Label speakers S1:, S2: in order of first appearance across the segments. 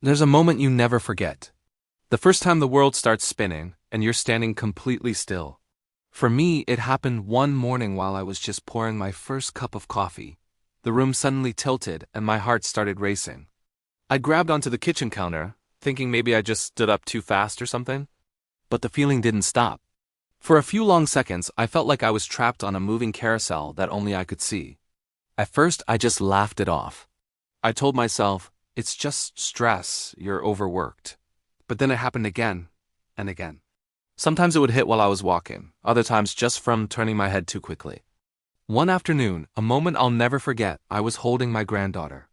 S1: There's a moment you never forget. The first time the world starts spinning, and you're standing completely still. For me, it happened one morning while I was just pouring my first cup of coffee. The room suddenly tilted, and my heart started racing. I grabbed onto the kitchen counter, thinking maybe I just stood up too fast or something. But the feeling didn't stop. For a few long seconds, I felt like I was trapped on a moving carousel that only I could see. At first, I just laughed it off. I told myself, it's just stress, you're overworked. But then it happened again and again. Sometimes it would hit while I was walking, other times just from turning my head too quickly. One afternoon, a moment I'll never forget, I was holding my granddaughter.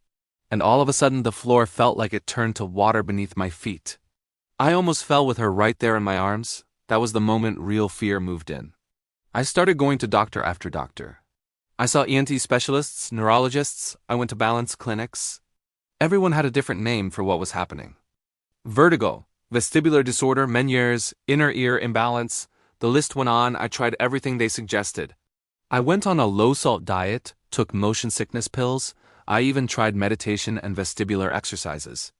S1: And all of a sudden the floor felt like it turned to water beneath my feet. I almost fell with her right there in my arms. That was the moment real fear moved in. I started going to doctor after doctor. I saw ENT specialists, neurologists, I went to balance clinics. Everyone had a different name for what was happening. Vertigo, vestibular disorder, Meniere's, inner ear imbalance. The list went on. I tried everything they suggested. I went on a low-salt diet, took motion sickness pills. I even tried meditation and vestibular exercises.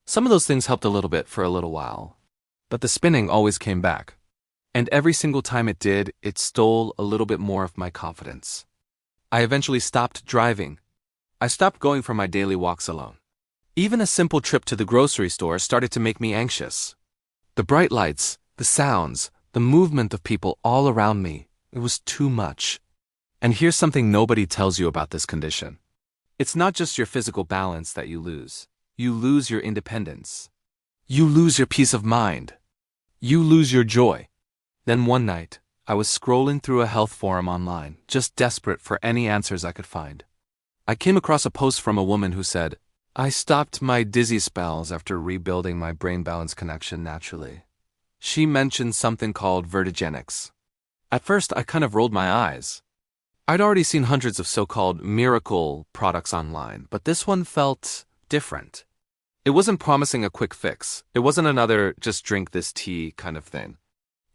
S1: Some of those things helped a little bit for a little while. But the spinning always came back. And every single time it did, it stole a little bit more of my confidence. I eventually stopped driving. I stopped going for my daily walks alone. Even a simple trip to the grocery store started to make me anxious. The bright lights, the sounds, the movement of people all around me, it was too much. And here's something nobody tells you about this condition. It's not just your physical balance that you lose. You lose your independence. You lose your peace of mind. You lose your joy. Then one night, I was scrolling through a health forum online, just desperate for any answers I could find. I came across a post from a woman who said, I stopped my dizzy spells after rebuilding my brain balance connection naturally. She mentioned something called Vertigenics. At first, I kind of rolled my eyes. I'd already seen hundreds of so-called miracle products online, but this one felt different. It wasn't promising a quick fix. It wasn't another just drink this tea kind of thing.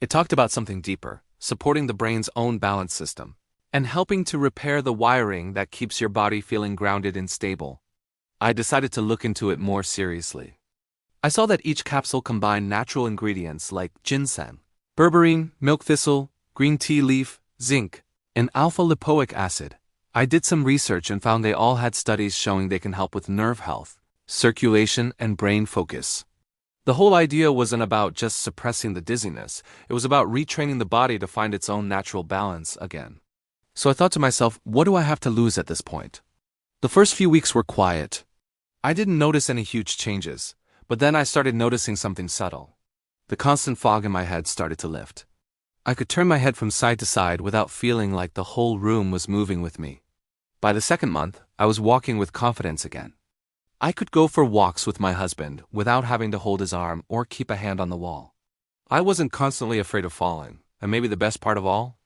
S1: It talked about something deeper, supporting the brain's own balance system, and helping to repair the wiring that keeps your body feeling grounded and stable. I decided to look into it more seriously. I saw that each capsule combined natural ingredients like ginseng, berberine, milk thistle, green tea leaf, zinc, and alpha-lipoic acid. I did some research and found they all had studies showing they can help with nerve health, circulation, and brain focus. The whole idea wasn't about just suppressing the dizziness, it was about retraining the body to find its own natural balance again. So I thought to myself, what do I have to lose at this point? The first few weeks were quiet. I didn't notice any huge changes, but then I started noticing something subtle. The constant fog in my head started to lift. I could turn my head from side to side without feeling like the whole room was moving with me. By the second month, I was walking with confidence again. I could go for walks with my husband without having to hold his arm or keep a hand on the wall. I wasn't constantly afraid of falling, and maybe the best part of all?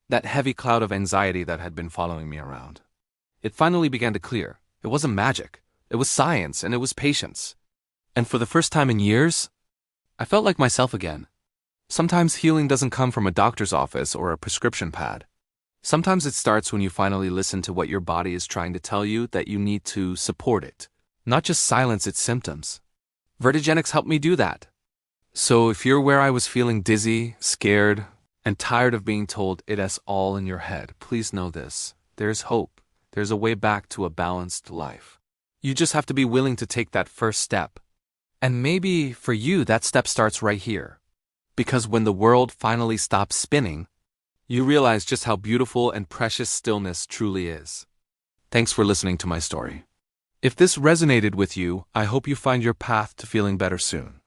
S1: That heavy cloud of anxiety that had been following me around. It finally began to clear. It wasn't magic. It was science, and it was patience. And for the first time in years, I felt like myself again. Sometimes healing doesn't come from a doctor's office or a prescription pad. Sometimes it starts when you finally listen to what your body is trying to tell you that you need to support it, not just silence its symptoms. Vertigenics helped me do that. So if you're where I was feeling dizzy, scared, and tired of being told it is all in your head, please know this. There's hope. There's a way back to a balanced life. You just have to be willing to take that first step. And maybe for you, that step starts right here. Because when the world finally stops spinning, you realize just how beautiful and precious stillness truly is. Thanks for listening to my story. If this resonated with you, I hope you find your path to feeling better soon.